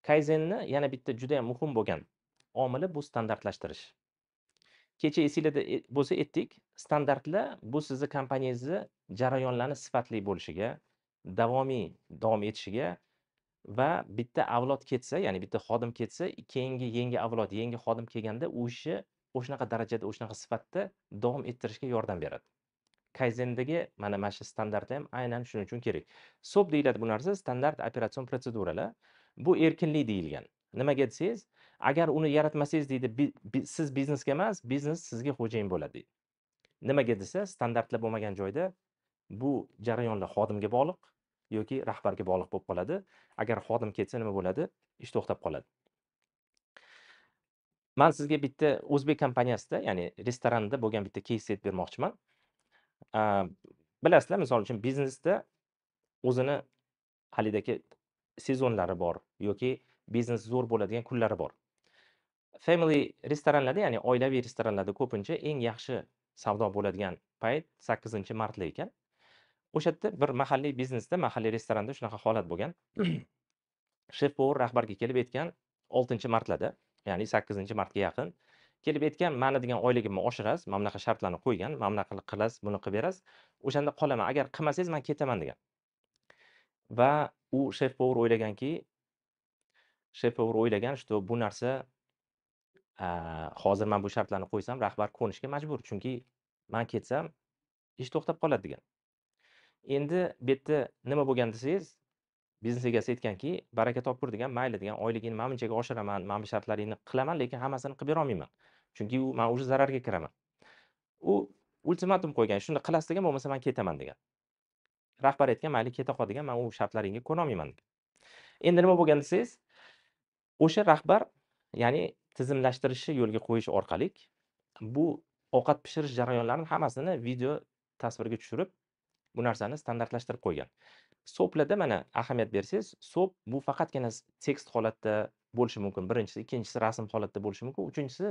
Kaizenni yana bitta juda ham muhim bo'lgan omili bu standartlashtirish. Kecha esinglarda bo'lsa aytdik, standartlar bu sizni kompaniyangizni jarayonlarni sifatli bo'lishiga, davomiy davom etishiga va bitta avlod ketsa, ya'ni bitta xodim ketsa, keyingi yangi avlod, yangi xodim kelganda u ishni o'shanaqa darajada, o'shanaqa sifatda davom ettirishga yordam beradi. Kaizendagi mana shu standart ham aynan shuning uchun kerak. SOP deyiladi bu narsa, standart operatsion protseduralar. Bu erkinlik deyilgan. Nimaga desangiz, agar uni yaratmasangiz deydi, siz biznesga emas, biznes sizga xo'jayin bo'ladi deydi. Nimaga desa, standartlar bo'lmagan joyda bu jarayonlar xodimga bog'liq yoki rahbarga bog'liq bo'lib qoladi. Agar xodim ketsa nima bo'ladi? Ish to'xtab qoladi. Men sizga bitta o'zbek kompaniyasida, ya'ni restoranda bo'lgan bitta case set bermoqchiman. Bilasizlar, misol uchun biznesda o'zini halidagi sezonlari bor yoki biznes zo'r bo'ladigan kunlari bor. Family restoranlarda, ya'ni oilaviy restoranlarda ko'pincha eng yaxshi savdo bo'ladigan payt 8-martlar ekan. O'sha yerda bir mahalliy biznesda, mahalliy restoranda shunaqa holat bo'lgan. Shef-povur rahbarga kelib aytgan 6-martlarda, ya'ni 8-martga yaqin kelib aytgan, "Mani degan oyligimni oshirasiz, mana bunaqa shartlarni qo'ygan, mana bunaqa qilasiz, buni qilib berasiz. O'shanda qolaman. Agar qilmasangiz men ketaman" degan. Va u shef-povur o'ylagan, что bu narsa hozir men bu shartlarni qo'ysam, rahbar ko'nishga majbur. Chunki men ketsam, ish to'xtab qoladi degan. Endi bu yerda nima bo'lgan desangiz, biznes egasi aytganki, "Baraka topkur" degan, "Mayli" degan, "Oyligingni mana bunchaga oshiraman, mana bu shartlaringni qilaman, lekin hammasini qilib bera olmayman. Chunki u men уже zararga kiraman." U ultimatum qo'ygan, "Shuni qilasiz degan, bo'lmasa men ketaman" degan. Rahbar aytgan, "Mayli, keta qol" degan, "Men u shartlaringga ko'na olmayman" degan. Endi nima bo'lgan desangiz, o'sha rahbar, ya'ni tizimlashtirishni yo'lga qo'yish orqali bu ovqat pishirish jarayonlarini hammasini video tasvirga tushirib, bu narsani standartlashtirib qo'ygan. SOPlarda mana ahamiyat bersangiz, SOP bu faqatgina tekst holatda bo'lishi mumkin. Birinchisi, ikkinchisi rasm holatda bo'lishi mumkin, uchinchisi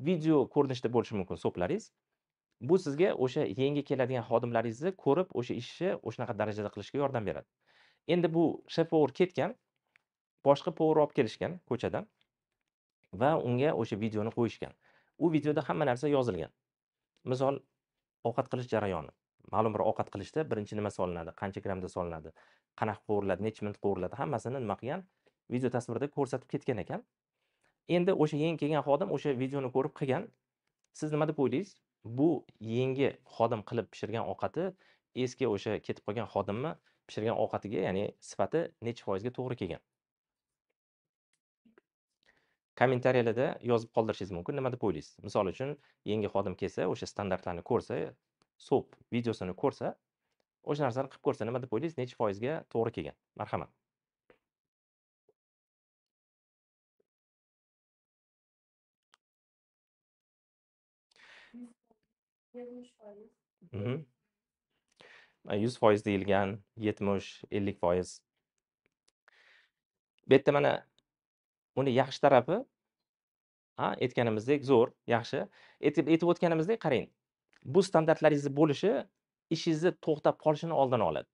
video ko'rinishda bo'lishi mumkin SOPlaringiz. Bu sizga o'sha yangi keladigan xodimlaringizni ko'rib, o'sha ishni o'shanaqa darajada qilishga yordam beradi. Endi bu shef-povur ketgan, boshqa povur olib kelishgan ko'chadan va unga o'sha videoni qo'yishgan. U videoda hamma narsa yozilgan. Misol, ovqat qilish jarayoni. Ma'lum bir ovqat qilishda birinchi nima solinadi, qancha grammda solinadi, qanaqa qovuriladi, necha minut qovuriladi, hammasini nima qilgan, video tasvirda ko'rsatib ketgan ekan. Endi o'sha yangi kelgan xodim o'sha videoni ko'rib qilgan. Siz nima deb o'ylaysiz? Bu yangi xodim qilib pishirgan ovqati eski o'sha ketib qolgan xodimni pishirgan ovqatiga, ya'ni sifati necha foizga to'g'ri kelgan? Kommentariyalarda yozib qoldirishingiz mumkin. Nima deb o'ylaysiz? Misol uchun, yangi xodim kelsa, o'sha standartlarni ko'rsa, SOP videosini ko'rsa, o'sha narsani qilib ko'rsa, nima deb o'ylaysiz? Necha foizga to'g'ri kelgan? Marhamat. Mhm. 100% deyilgan, 70, 50%. Bu yerda mana uni yaxshi tarafi, aytganimizdek zo'r, yaxshi. Aytib o'tganimizdek qarang. Bu standartlaringizni bo'lishi ishingizni to'xtab qolishini oldini oladi.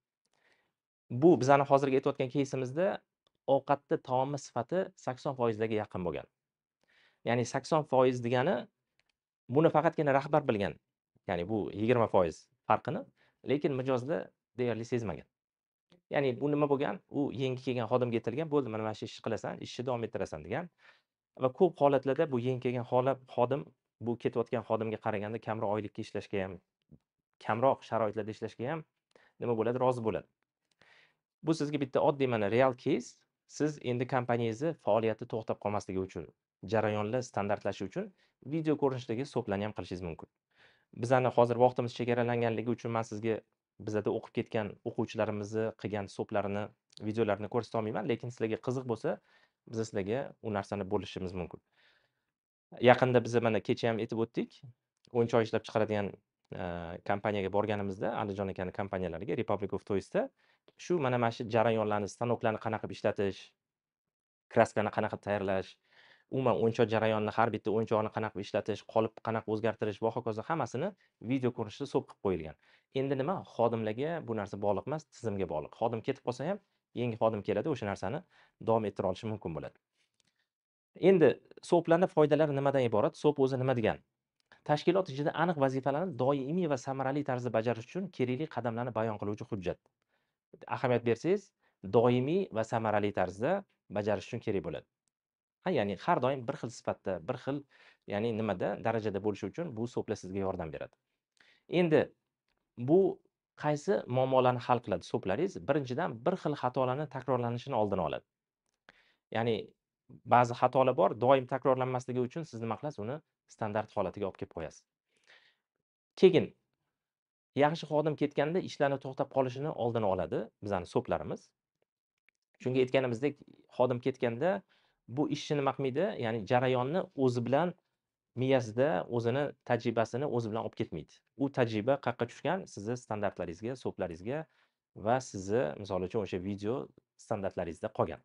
Bu bizani hozirgi aytayotgan кейsimizda ovqatni taomni sifati 80% larga yaqin bo'lgan. Ya'ni 80% degani buni faqatgina rahbar bilgan. Ya'ni bu 20% farqini, lekin mijozlar deyarli sezmagan. Ya'ni bu nima bo'lgan? U yangi kelgan xodimga aytilgan, "Bo'ldi, mana shu ishni qilasan, ishni davom ettirasan" degan. Va ko'p holatlarda bu yangi kelgan xodim bu ketayotgan xodimga qaraganda kamroq oylikka ishlashga ham, kamroq sharoitlarda ishlashga ham nima bo'ladi? Rozi bo'ladi. Bu sizga bitta oddiy mana real case. Siz endi kompaniyangizni faoliyati to'xtab qolmasligi uchun, jarayonlar standartlashishi uchun video ko'rinishdagi SOPlarni ham qilishingiz mumkin. Bizani hozir vaqtimiz chegaralanganligi uchun men sizga bizada o'qib ketgan o'quvchilarimizni qilgan SOPlarini, videolarini ko'rsata olmayman, lekin sizlarga qiziq bo'lsa, biz sizlarga u narsani bo'lishimiz mumkin. Yaqinda biz mana kecha ham aytib o'tdik, o'yin-choy ishlab chiqaradigan kompaniyaga borganimizda, Alijon akani kompaniyalariga, Republic of Toys'da shu mana shu jarayonlarni, stanoklarni qanaqa qilib ishlatish, kraskani qanaqa tayyorlash, umuman o'yin-choy jarayonini, har bitta o'yin-choyni qanaqa qilib ishlatish, qolip qanaqa o'zgartirish va hokazo hammasini video ko'rinishida SOP qilib qo'yilgan. Endi nima? Xodimlarga bu narsa bog'liq emas, tizimga bog'liq. Xodim ketib qolsa ham yangi xodim keladi, o'sha narsani davom ettira olishi mumkin bo'ladi. Endi SOPlarning foydalari nimadan iborat? SOP o'zi nima degani? Tashkilot ichida aniq vazifalarni doimiy va samarali tarzda bajarish uchun kerakli qadamlarni bayon qiluvchi hujjat. Ahamiyat bersangiz, doimiy va samarali tarzda bajarish uchun kerak bo'ladi. Ya'ni har doim bir xil sifatda, bir xil ya'ni nimada, darajada bo'lishi uchun bu SOPlar sizga yordam beradi. Endi bu qaysi muammolarni hal qiladi SOPlaringiz? Birinchidan, bir xil xatolarning takrorlanishini oldini oladi. Ya'ni ba'zi xatolar bor, doim takrorlanmasligi uchun siz nima qilasiz? Uni standart holatiga olib kelib qo'yasiz. Keyin yaxshi xodim ketganda ishlarni to'xtab qolishini oldini oladi bizani SOPlarimiz. Chunki aytganimizdek, xodim ketganda bu ishchi nima qilmaydi? Ya'ni jarayonni o'zi bilan miyasida o'zini tajribasini o'zi bilan olib ketmaydi. U tajriba qayerqa tushgan? Sizni standartlaringizga, SOPlaringizga va sizni misol uchun o'sha video standartlaringizda qolgan.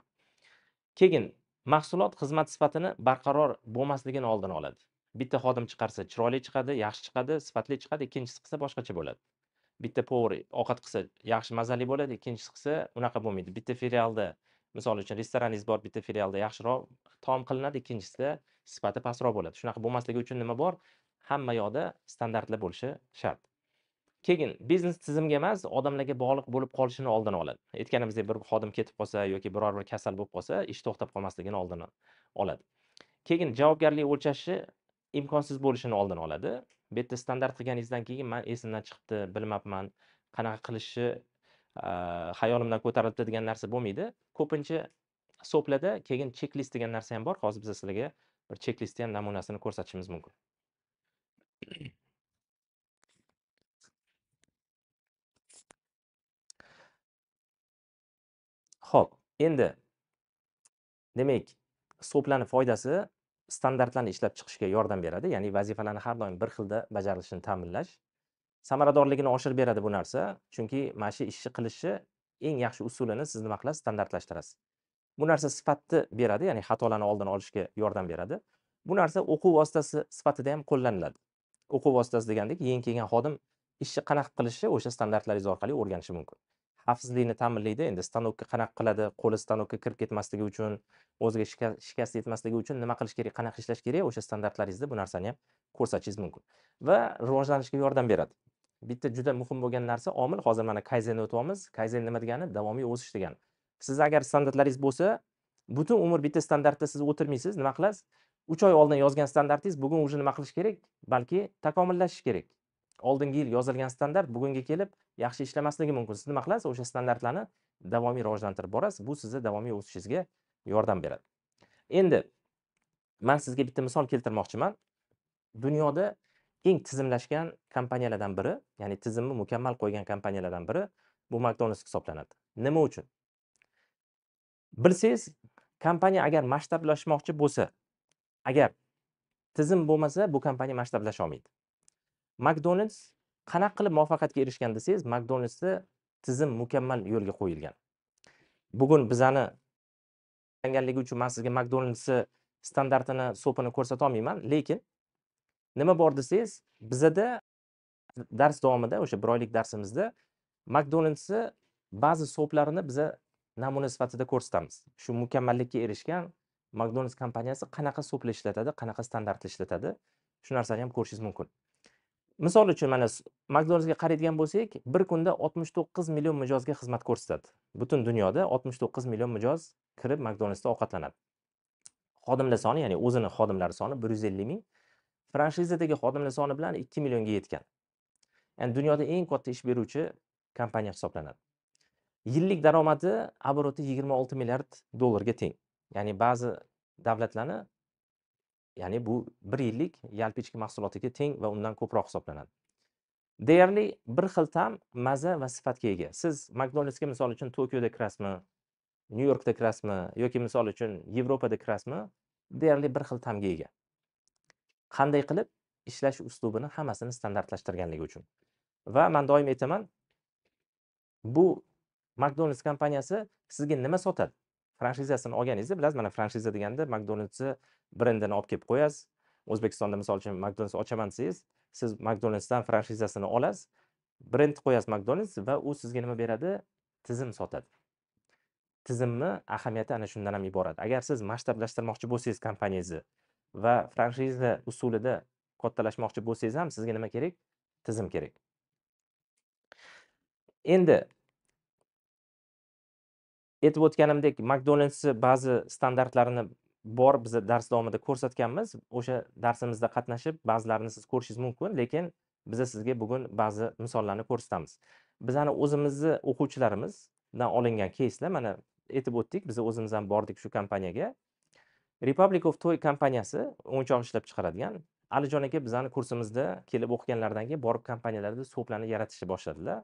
Keyin mahsulot xizmat sifatini barqaror bo'lmasligini oldini oladi. Bitta xodim chiqarsa chiroyli chiqadi, yaxshi chiqadi, sifatli chiqadi, ikkinchisi qilsa boshqacha bo'ladi. Bitta povar ovqat qilsa yaxshi mazali bo'ladi, ikkinchisi qilsa unaqa bo'lmaydi. Bitta filialda, misol uchun restoraningiz bor, bitta filialda yaxshiroq taom qilinadi, ikkinchisida sifati pastroq bo'ladi. Shunaqa bo'lmasligi uchun nima bor? Hamma yoqda standartlar bo'lishi shart. Keyin biznes tizimga emas, odamlarga bog'liq bo'lib qolishini oldini oladi. Aytganimizdek, bir xodim ketib qolsa yoki biror bir kasal bo'lib qolsa, ish to'xtab qolmasligini oldini oladi. Keyin javobgarlik o'lchashi imkonsiz bo'lishini oldini oladi. Bu yerda standart qilganingizdan keyin men esimdan chiqibdi, bilmabman, qanaqa qilishni xayolimdan ko'tarilibdi degan narsa bo'lmaydi. Ko'pincha SOPlarda keyin checklist degan narsa ham bor. Hozir biz sizlarga bir checklistni ham namunasini ko'rsatishimiz mumkin. Xo'p, endi demak, SOPlarning foydasi standartlarni ishlab chiqishga yordam beradi, ya'ni vazifalarni har doim bir xilda bajarilishini ta'minlash. Samaradorligini oshirib beradi bu narsa, chunki mana shu ishni qilishni eng yaxshi usulini siz nima qilasiz? Standartlashtirasiz. Bu narsa sifatni beradi, ya'ni xatolarni oldini olishga yordam beradi. Bu narsa o'quv vositasi sifatida ham qo'llaniladi. O'quv vositasi degandek, yangi kelgan xodim ishni qanaqa qilishni o'sha standartlaringiz orqali o'rganishi mumkin. Xavfsizlikni ta'minlaydi. Endi stanokka qanaqa qiladi, qo'li stanokka kirib ketmasligi uchun, o'ziga shikast yetmasligi uchun nima qilish kerak, qanaqa ishlash kerak, o'sha standartlaringizda bu narsani ham ko'rsatishingiz mumkin va rivojlanishga yordam beradi. Bitta juda muhim bo'lgan narsa omil, hozir mana kayzenni o'tyapmiz. Kayzen nima degani? Davomiy o'sish degani. Siz agar standartlaringiz bo'lsa, butun umr bitta standartda siz o'tirmaysiz, nima qilasiz? 3 oy oldin yozgan standartingiz bugun уже nima qilish kerak? Balki takomillashish kerak. Oldingi yil yozilgan standart bugunga kelib yaxshi ishlamasligi mumkin. Siz nima qilasiz? O'sha standartlarni davomiy rivojlantirib borasiz. Bu sizni davomiy o'sishingizga yordam beradi. Endi men sizga bitta misol keltirmoqchiman. Dunyoda eng tizimlashgan kompaniyalardan biri, ya'ni tizimni mukammal qo'ygan kompaniyalardan biri bu McDonald's hisoblanadi. Nima uchun? Bilsangiz, kompaniya agar masshtablashmoqchi bo'lsa, agar tizim bo'lmasa, bu kompaniya masshtablasha olmaydi. McDonald's qanaqa qilib muvaffaqiyatga erishgan desangiz, McDonald'sda tizim mukammal yo'lga qo'yilgan. Bugun bizani tanganligi uchun men sizga McDonald'sni standartini, SOPini ko'rsata olmayman, lekin nima bor desangiz, bizada dars davomida, o'sha 1 oylik darsimizda McDonald'sni ba'zi SOPlarini biz namuna sifatida ko'rsatamiz. Shu mukammallikka erishgan McDonald's kompaniyasi qanaqa SOPlar ishlatadi, qanaqa standartlar ishlatadi, shu narsani ham ko'rishingiz mumkin. Misol uchun mana McDonald'sga qaraydigan bo'lsak, bir kunda 69 million mijozga xizmat ko'rsatadi. Butun dunyoda 69 million mijoz kirib McDonald'sda ovqatlanadi. Xodimlar soni, ya'ni o'zini xodimlari soni 150 ming, franshizadagi xodimlar soni bilan 2 millionga yetgan. Ya'ni dunyoda eng katta ish beruvchi kompaniya hisoblanadi. Yillik daromadi obroti 26 milliard dollarga teng. Ya'ni ba'zi davlatlarni, ya'ni bu 1 yillik yalpi ichki mahsulotiga teng va undan ko'proq hisoblanadi. Deyarli bir xil ta'm, maza va sifatga ega. Siz McDonald'sga misol uchun Tokioda kirasizmi, New Yorkda kirasizmi yoki misol uchun Yevropada kirasizmi, deyarli bir xil ta'mga ega. Qanday qilib? Ishlash uslubini hammasini standartlashtirganligi uchun. Va men doim aytaman, bu McDonald's kompaniyasi sizga nima sotadi? Franshizasini olganingizda bilasiz, mana franshiza deganda McDonald's brendini olib kelib qo'yasiz. O'zbekistonda misol uchun McDonald's ochaman desangiz, siz McDonald'sdan franshizasini olasiz, brend qo'yasiz McDonald's va u sizga nima beradi? Tizim sotadi. tizimni ahamiyati ana shundan ham iborat. Agar siz masshtablashtirmoqchi bo'lsangiz kompaniyangizni va franshiza usulida kattalashmoqchi bo'lsangiz ham sizga nima kerak? Tizim kerak. Endi aytib o'tganimdek, McDonald's'ni ba'zi standartlarini biz dars davomida ko'rsatganmiz. O'sha darsimizda qatnashib, ba'zilarini siz ko'rishingiz mumkin, lekin biz sizga bugun ba'zi misollarni ko'rsatamiz. Bizani o'zimizni o'quvchilarimizdan olingan keyslar, mana aytib o'tdik, biz o'zimiz ham bordik shu kompaniyaga. Republic of Toy kompaniyasi o'yinchoq ishlab chiqaradigan. Alijon aka bizani kursimizda kelib o'qiganlaridan keyin borib kompaniyalarda so'plarni yaratishni boshladilar.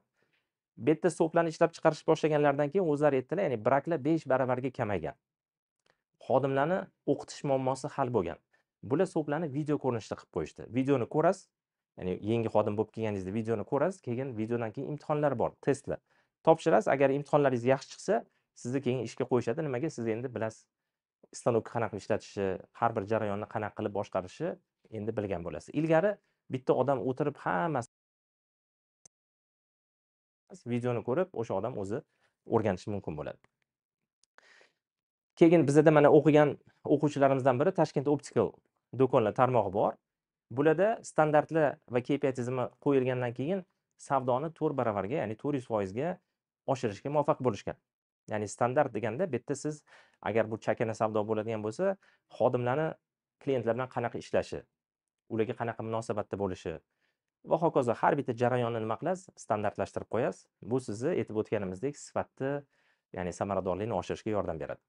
Bu yerda so'plarni ishlab chiqarish boshlaganlaridan keyin o'zlari aytdilar, ya'ni braklar 5 baravarga kamaygan. Xodimlarni o'qitish muammosi hal bo'lgan. Bular so'plarni video ko'rinishida qilib qo'yishdi. Videoni ko'rasiz, ya'ni yangi xodim bo'lib kelganingizda videoni ko'rasiz, keyin videodan keyin imtihonlar bor, testlar. Topshirasiz, agar imtihonlaringiz yaxshi chiqsa, sizni keyin ishga qo'yishadi. Nimaga? Siz endi bilasiz, stanokni qanaqa ishlatishi, har bir jarayonni qanaqa qilib boshqarishi endi bilgan bo'lasiz. Ilgari bitta odam o'tirib hammasi videoni ko'rib, o'sha odam o'zi o'rganishi mumkin bo'ladi. Keyin bizda mana o'qigan o'quvchilarimizdan biri Toshkent Optical do'konlar tarmog'i bor. Bularda standartlar va KPI tizimi qo'yilgandan keyin savdoni 4 baravarga, ya'ni 400% ga oshirishga muvaffaq bo'lishgan. Ya'ni standart deganda bu yerda siz agar bu chakana savdo bo'ladigan bo'lsa, xodimlarni klientlar bilan qanaqa ishlashi, ularga qanaqa munosabatda bo'lishi va hokazo har bitta jarayonni nima qilasiz? Standartlashtirib qo'yasiz. Bu sizni aytib o'tganimizdek sifatni, ya'ni samaradorlikni oshirishga yordam beradi.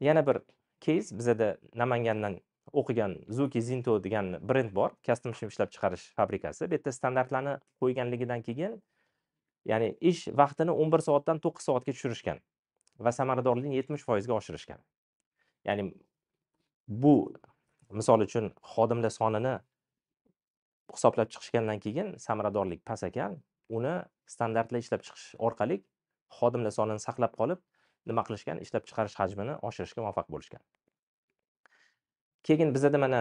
Yana bir case bizda Namangandan o'qigan Zuki Zinto degan brend bor, custom shim ishlab chiqarish fabrikasi. Bu yerda standartlarni qo'yganligidan keyin, ya'ni ish vaqtini 11 soatdan 9 soatga tushirishgan va samaradorlikni 70% ga oshirishgan. Ya'ni bu misol uchun xodimlar sonini hisoblab chiqishgandan keyin samaradorlik past ekan, uni standartlar ishlab chiqish orqali xodimlar sonini saqlab qolib, nima qilishgan? Ishlab chiqarish hajmini oshirishga muvaffaq bo'lishgan. Keyin bizda mana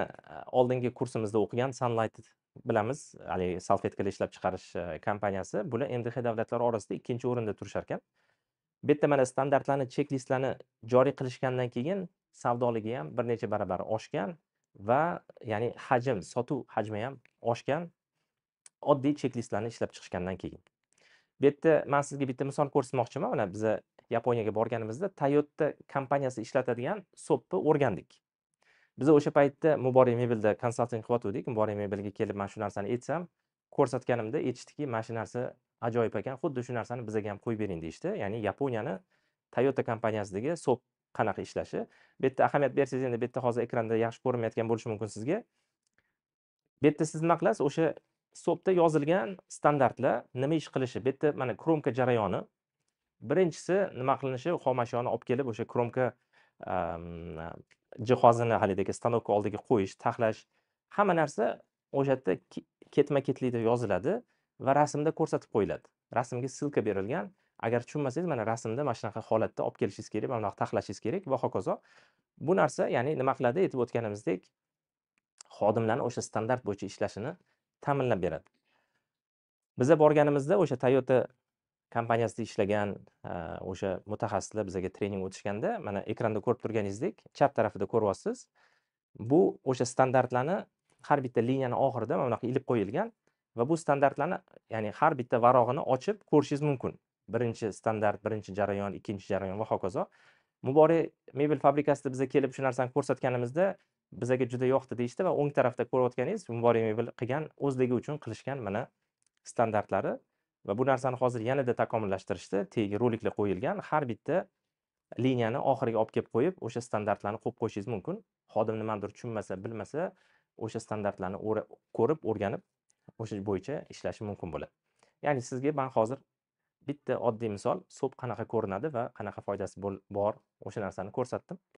oldingi kursimizda o'qigan Sunlight bilamiz, haligi salfetkalar ishlab chiqarish kompaniyasi. Bular MDH davlatlari orasida 2-o'rinda turishar ekan. Bu yerda mana standartlarni, chek-listlarni joriy qilishgandan keyin savdoligi ham bir necha barobar oshgan va ya'ni hajm, sotuv hajmi ham oshgan. Oddiy chek-listlarni ishlab chiqishgandan keyin. Bu yerda men sizga bitta misol ko'rsatmoqchiman. Mana biz Yaponiyaga borganimizda Toyota kompaniyasi ishlatadigan so'pni o'rgandik. Biz o'sha paytda Muborak Mebelda konsalting qilyotgandik. Muborak Mebelga kelib men shu narsani aytsam, ko'rsatganimda aytishdiki, "Mana shu narsa ajoyib ekan, xuddi shu narsani bizga ham qo'yib bering" deyishdi. Ya'ni Yaponiyani Toyota kompaniyasidagi so'p qanaqa ishlashi. Bu yerda ahamiyat bersangiz, endi bu yerda hozir ekranda yaxshi ko'rinmayotgan bo'lishi mumkin sizga. Bu yerda siz nima qilasiz? O'sha so'pda yozilgan standartlar nima ish qilishi. Bu yerda mana kromka jarayoni. Birinchisi nima qilinishi, xomashyoni olib kelib o'sha kromka jihozini haligi stanokka oldiga qo'yish, taxlash, hamma narsa o'sha yerda ketma-ketlikda yoziladi va rasmda ko'rsatib qo'yiladi. Rasmga ssilka berilgan. Agar tushunmasangiz, mana rasmda mana shunaqa holatda olib kelishingiz kerak, mana bunaqa taxlashingiz kerak va hokazo. Bu narsa ya'ni nima qiladi? Aytib o'tganimizdek, xodimlarni o'sha standart bo'yicha ishlashini ta'minlab beradi. Biza borganimizda o'sha Toyota kompaniyasida ishlagan o'sha mutaxassislar bizga trening o'tishganda, mana ekranda ko'rib turganingizdek, chap tarafida ko'ryapsiz. Bu o'sha standartlarni har bitta liniyani oxirida mana bunaqa ilib qo'yilgan va bu standartlarni, ya'ni har bitta varog'ini ochib ko'rishingiz mumkin. Birinchi standart, birinchi jarayon, ikkinchi jarayon va hokazo. Muborak mebel fabrikasida bizga kelib shu narsani ko'rsatganimizda, bizga juda yoqdi deyishdi va o'ng tarafda ko'rayotganingiz Muborak mebel qilgan o'zligi uchun qilishgan mana standartlari va bu narsani hozir yanada takomillashtirishdi. Tagiga roliklar qo'yilgan. Har bitta liniyani oxiriga olib kelib qo'yib, o'sha standartlarni qo'yib qo'yishingiz mumkin. Xodim nimadir tushunmasa, bilmasa, o'sha standartlarni ko'rib, o'rganib, o'sha bo'yicha ishlashi mumkin bo'ladi. Ya'ni sizga men hozir bitta oddiy misol, so'p qanaqa ko'rinadi va qanaqa foydasi bor, o'sha narsani ko'rsatdim.